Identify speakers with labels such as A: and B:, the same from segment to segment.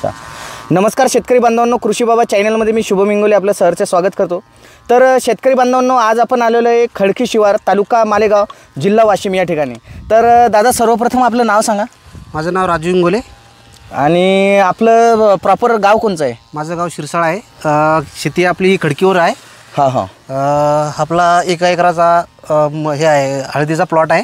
A: अच्छा, नमस्कार शेतकरी बांधवांनो, कृषी बाबा चॅनलमध्ये मी शुभम इंगोले आपलं सहर्ष स्वागत करतो। तर शेतकरी बांधवांनो, आज आपण आलेलो आहे खडकी शिवार, तालुका मालेगाव, जिल्हा वाशिम या ठिकाणी। तर दादा, सर्वप्रथम आपलं नाव सांगा।
B: माझं नाव राजू इंगोले
A: आणि आपलं प्रॉपर गाव कोणचं आहे?
B: माझं गाव शिरसाळा आहे। शेती आपली खडकीवर आहे।
A: हां हां,
B: आपला 1 एकराचा हे आहे, हळदीचा प्लॉट आहे।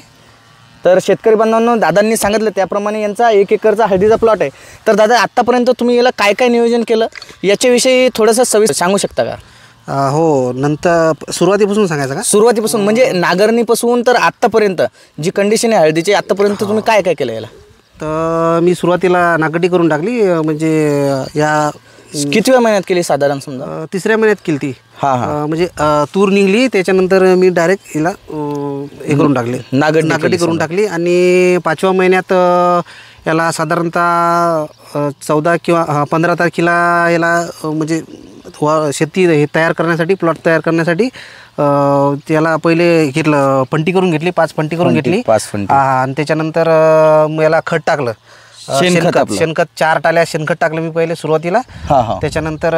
A: तर शेतकरी बांधवांनो, दादांनी सांगितलं त्याप्रमाणे यांचा 1 एकरचा हळदीचा प्लॉट आहे। तर दादा, आत्तापर्यंत तुम्ही याला काय काय नियोजन केलं याच्याविषयी थोडंसं सविस्तर सांगू शकता का?
B: हो, नंतर सुरुवातीपासून सांगायचं का?
A: सुरुवातीपासून म्हणजे नांगरणीपासून तर आत्तापर्यंत जी कंडिशन आहे हळदीची, आत्तापर्यंत तुम्ही काय काय केलं याला?
B: तर मी सुरुवातीला नागटी करून टाकली, म्हणजे या
A: कितव्या महिन्यात केली साधारण? समजा
B: 3ऱ्या महिन्यात केली ती।
A: हां हां,
B: म्हणजे तूर निघली, त्याच्यानंतर मी डायरेक्ट हिला हे करून टाकले, नागटी करून टाकली। आणि 5व्या महिन्यात याला साधारणतः 14 किंवा 15 तारखेला याला म्हणजे शेती हे तयार करण्यासाठी, प्लॉट तयार करण्यासाठी त्याला पहिले घेतलं, फंटी करून घेतली, 5 फंटी करून घेतली। आणि त्याच्यानंतर याला खत टाकलं, शेणखत 4 टाल्या शेणखत टाकलं मी पहिले सुरुवातीला। त्याच्यानंतर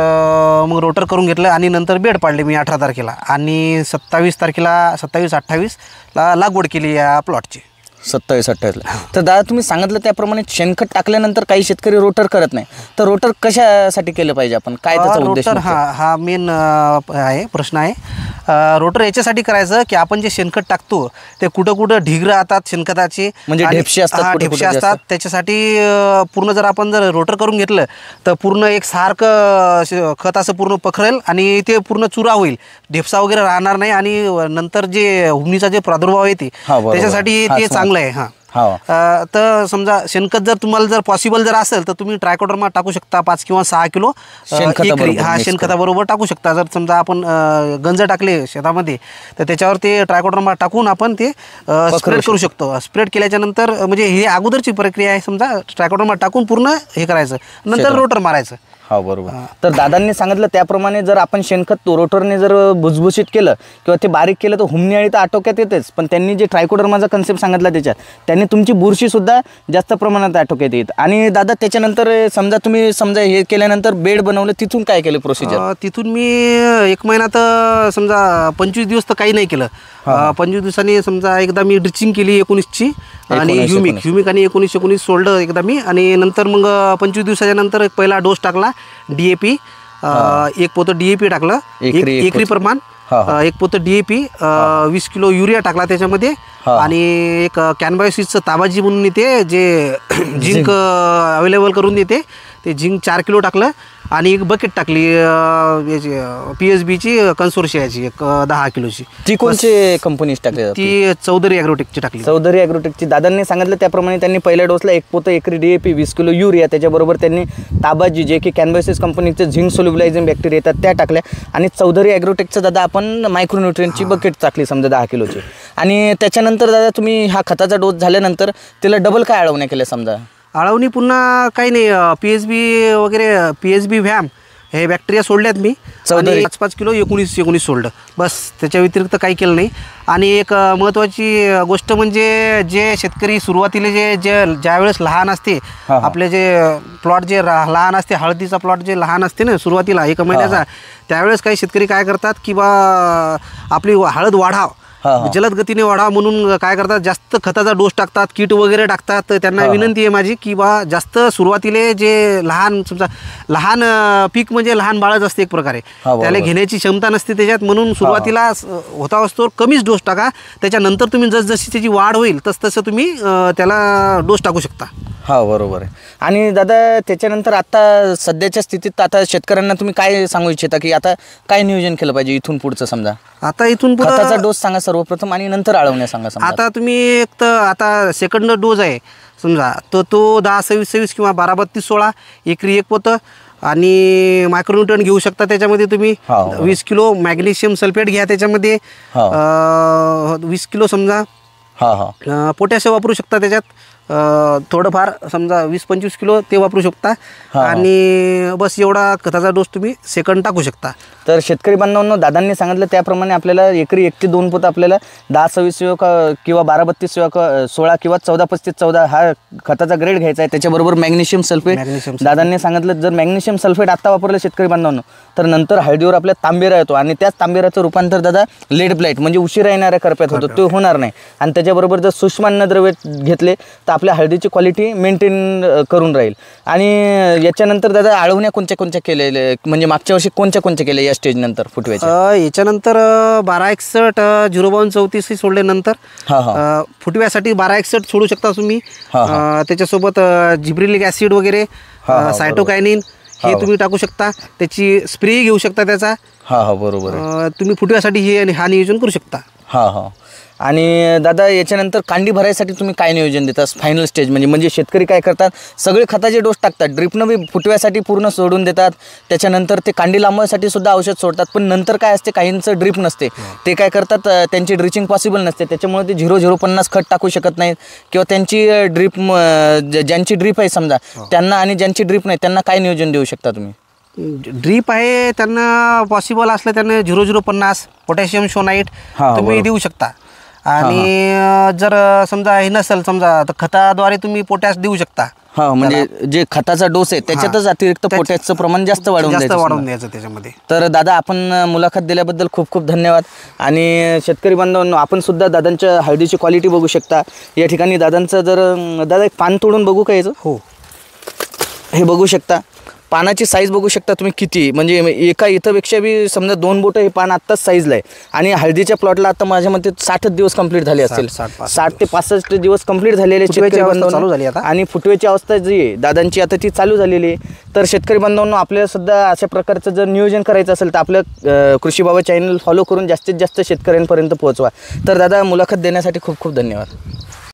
B: मग रोटर करून घेतलं आणि नंतर बेड पाडले मी 18 तारखेला। आणि 27-28 ला लागवड केली या प्लॉटची।
A: 27-28ला। तर दादा, तुम्ही सांगितलं त्याप्रमाणे शेणखत टाकल्यानंतर काही शेतकरी रोटर करत नाही, तर रोटर कशासाठी केलं पाहिजे आपण? काय त्याचा उद्देश?
B: हा मेन आहे, प्रश्न आहे। रोटर याच्यासाठी करायचं की आपण जे शेणखत टाकतो ते कुठं कुठं ढीग राहतात शेणखताचे,
A: म्हणजे ढेपशे असतात,
B: त्याच्यासाठी पूर्ण जर आपण जर रोटर करून घेतलं तर पूर्ण एक सारखं खत असं पूर्ण पखरेल आणि ते पूर्ण चुरा होईल, ढेपसा वगैरे राहणार नाही। आणि नंतर जे हुमणीचा जे प्रादुर्भाव येते त्याच्यासाठी ते चांगलं आहे। तर समजा शेणखत जर तुम्हाला जर पॉसिबल जर असेल तर तुम्ही ट्रायकोडर्मा टाकू शकता, 5 किंवा 6 किलो शेणखताबरोबर टाकू शकता। जर समजा आपण गंज टाकले शेतामध्ये तर त्याच्यावर ते ट्रायकोडर्मा टाकून आपण ते स्प्रेड करू शकतो। स्प्रेड केल्याच्या नंतर म्हणजे ही अगोदरची प्रक्रिया आहे, समजा ट्रायकोडर्मा टाकून पूर्ण हे करायचं, नंतर रोटर मारायचं।
A: हा, बरोबर। तर दादांनी सांगितलं त्याप्रमाणे जर आपण शेणखत रोटरने जर भुसभुशीत केलं किंवा ते बारीक केलं तर हुमणी अळी तर आटोक्यात येतेच, पण त्यांनी जे ट्रायकोडर्माचा कन्सेप्ट सांगितला त्याच्यात त्यांनी तुमची बुरशीसुद्धा जास्त प्रमाणात आटोक्यात येत। आणि दादा, त्याच्यानंतर समजा तुम्ही हे केल्यानंतर बेड बनवलं, तिथून काय केलं प्रोसिजर?
B: तिथून मी 1 महिन्यात समजा 25 दिवस तर काही नाही केलं। 25 दिवसांनी समजा एकदा मी ड्रिचिंग केली 19ची, आणि ह्युमिक आणि 19 सोडलं एकदा मी। आणि नंतर मग 25 दिवसाच्या नंतर एक पहिला डोस टाकला DAP, 1 पोतं DAP टाकलं, एकरी प्रमाण 1 पोतं DAP, 20 किलो युरिया टाकला त्याच्यामध्ये। आणि एक कॅनबायोसिसचं ताबाजी म्हणून येते, जे झिंक अवेलेबल करून देते, ते झिंक 4 किलो टाकलं। आणि एक बकेट टाकली याची PSBची कन्सोर्शियाची, एक 10 किलोची।
A: ती कोणती कंपनीच टाकली?
B: ती चौधरी ॲग्रोटेकची टाकली।
A: चौधरी ॲग्रोटेकची। दादांनी सांगितलं त्याप्रमाणे त्यांनी पहिल्या डोसला 1 पोतं एकरी DAP, 20 किलो युरिया, त्याच्याबरोबर त्यांनी ताबाजी जे की कॅनबायोसिस कंपनीचे झिंक सोल्युबलायझिंग बॅक्टेरिया येतात त्या टाकल्या। आणि चौधरी ॲग्रोटेकचं दादा आपण मायक्रोन्यूट्रियनची बकेट टाकली समजा 10 किलोची। आणि त्याच्यानंतर दादा तुम्ही हा खताचा डोस झाल्यानंतर त्याला डबल काय अळवण्या केल्या? समजा
B: अळवणी पुन्हा काही नाही, PSB वगैरे, PSB व्हॅम हे बॅक्टेरिया सोडल्यात मी। 5 किलो 19 सोडलं, बस। त्याच्या व्यतिरिक्त काही केलं नाही। आणि एक महत्त्वाची गोष्ट म्हणजे जे शेतकरी सुरुवातीला ज्यावेळेस लहान असते, आपले जे प्लॉट जे लहान असते, हळदीचा प्लॉट जे लहान असते ना सुरुवातीला 1 महिन्याचा, त्यावेळेस काही शेतकरी काय करतात की आपली हळद वाढाव, जलद गतीने वाढावा म्हणून काय करतात, जास्त खताचा डोस टाकतात, किट वगैरे टाकतात। तर त्यांना विनंती आहे माझी की जास्त सुरुवातीला जे समजा लहान पीक म्हणजे लहान बाळच असते एक प्रकारे, त्याला घेण्याची क्षमता नसते त्याच्यात, म्हणून सुरुवातीला होता असतो कमीच डोस टाका। त्याच्यानंतर तुम्ही जसजशी त्याची वाढ होईल तसं तुम्ही त्याला डोस टाकू शकता।
A: बरोबर आहे। आणि दादा, त्याच्यानंतर आता सध्याच्या स्थितीत आता शेतकऱ्यांना तुम्ही काय सांगू इच्छिता की आता काय नियोजन केलं पाहिजे इथून पुढचं? समजा आता इथून पुढे खताचा डोस सांगा सर्वप्रथम, आणि नंतर अळवण्या सांगा।
B: आता तुम्ही एक तर आता सेकंड डोस आहे समजा, तो 10-26-26 किंवा 12-32-16 एकरी 1 पोतं। आणि मायक्रोन्यूट्रन घेऊ शकता त्याच्यामध्ये तुम्ही, 20 किलो मॅग्नेशियम सल्फेट घ्या त्याच्यामध्ये, 20 किलो समजा पोटॅशियम वापरू शकता त्याच्यात, थोडंफार समजा 20-25 किलो ते वापरू शकता आणि बस एवढा खताचा डोस तुम्ही सेकंड टाकू शकता.
A: तर शेतकरी बांधवांनो, दादांनी सांगितलं त्याप्रमाणे आपल्याला एकरी 1 ते 2 पोतं आपल्याला 10-26 किंवा 12-32 16 किंवा 14-35-14 हा खताचा ग्रेड घ्यायचा आहे. त्याच्याबरोबर मॅग्नेशियम सल्फेट दादांनी सांगितलं, जर मॅग्नेशियम सल्फेट आत्ता वापरलं शेतकरी बांधवांनो तर नंतर हळदीवर आपल्या तांबेरा येतो आणि त्याच तांबेराचं रूपांतर दादा लेड ब्लाइट म्हणजे उशिरा येणाऱ्या करप्यात होतो, ते होणार नाही. आणि त्याच्याबरोबर जर सूक्ष्म अन्नद्रव्य घेतले तर आपल्या हळदीची क्वालिटी मेंटेन करून राहील. आणि याच्यानंतर दादा आळवण्या कोणत्या केलेल्या, म्हणजे मागच्या वर्षी कोणत्या केल्या या स्टेज नंतर फुटव्याच्या?
B: याच्यानंतर 1261 05234 सोडल्यानंतर फुटव्यासाठी 1261 सोडू शकता तुम्ही. त्याच्यासोबत जिब्रिलिक ॲसिड वगैरे, सायटोकायनिन हे तुम्ही टाकू शकता. त्याची स्प्रे घेऊ शकता त्याचा.
A: बरोबर.
B: तुम्ही फुटव्यासाठी हे हा नियोजन करू शकता.
A: आणि दादा याच्यानंतर कांडी भरायसाठी तुम्ही काय नियोजन देता फायनल स्टेज म्हणजे शेतकरी काय करतात, सगळे खताचे डोस टाकतात, ड्रिपनं बी फुटव्यासाठी पूर्ण सोडून देतात, त्याच्यानंतर ते कांडी लांबवायसाठी सुद्धा औषध सोडतात. पण नंतर काय असते, काहींचं ड्रिप नसते, ते काय करतात, त्यांची ड्रिचिंग पॉसिबल नसते, त्याच्यामुळे ते 0-0-50 खत टाकू शकत नाहीत किंवा त्यांची ड्रिप, ज्यांची ड्रिप आहे समजा त्यांना आणि ज्यांची ड्रिप नाही त्यांना काय नियोजन देऊ शकता तुम्ही?
B: ड्रीप आहे त्यांना पॉसिबल असलं त्यांना 0-0-50 पोटॅशियम शोनाईट तुम्ही देऊ शकता. आणि जर समजा हे नसेल समजा तर खताद्वारे तुम्ही पोटॅश देऊ शकता.
A: म्हणजे जे खताचा डोस आहे त्याच्यातच अतिरिक्त पोटॅशचं प्रमाण जास्त वाढवून
B: द्यायचं त्याच्यामध्ये.
A: तर दादा आपण मुलाखत दिल्याबद्दल खूप खूप धन्यवाद. आणि शेतकरी बांधवांनो, आपण सुद्धा दादांच्या हळदीची क्वालिटी बघू शकता. या ठिकाणी दादांचं जर दादा एक पान तोडून बघू का याचं?
B: हो,
A: हे बघू शकता, पानाची साईज बघू शकता तुम्ही किती, म्हणजे एका इथंपेक्षा बी समजा 2 बोटं हे पान आत्ताच साईजला आहे. आणि हळदीच्या प्लॉटला आता माझ्या मते 60 दिवस कंप्लीट झाले असतील, 60 ते 65 दिवस कंप्लीट झालेले शेतकरी बांधवांनो. आणि फुटव्याची अवस्था जी आहे दादांची आता ती चालू झालेली आहे. तर शेतकरी बांधवांनो, आपल्याला सुद्धा अशा प्रकारचं जर नियोजन करायचं असेल तर आपलं कृषी बाबा चॅनल फॉलो करून जास्तीत जास्त शेतकऱ्यांपर्यंत पोहोचवा. तर दादा मुलाखत देण्यासाठी खूप खूप धन्यवाद.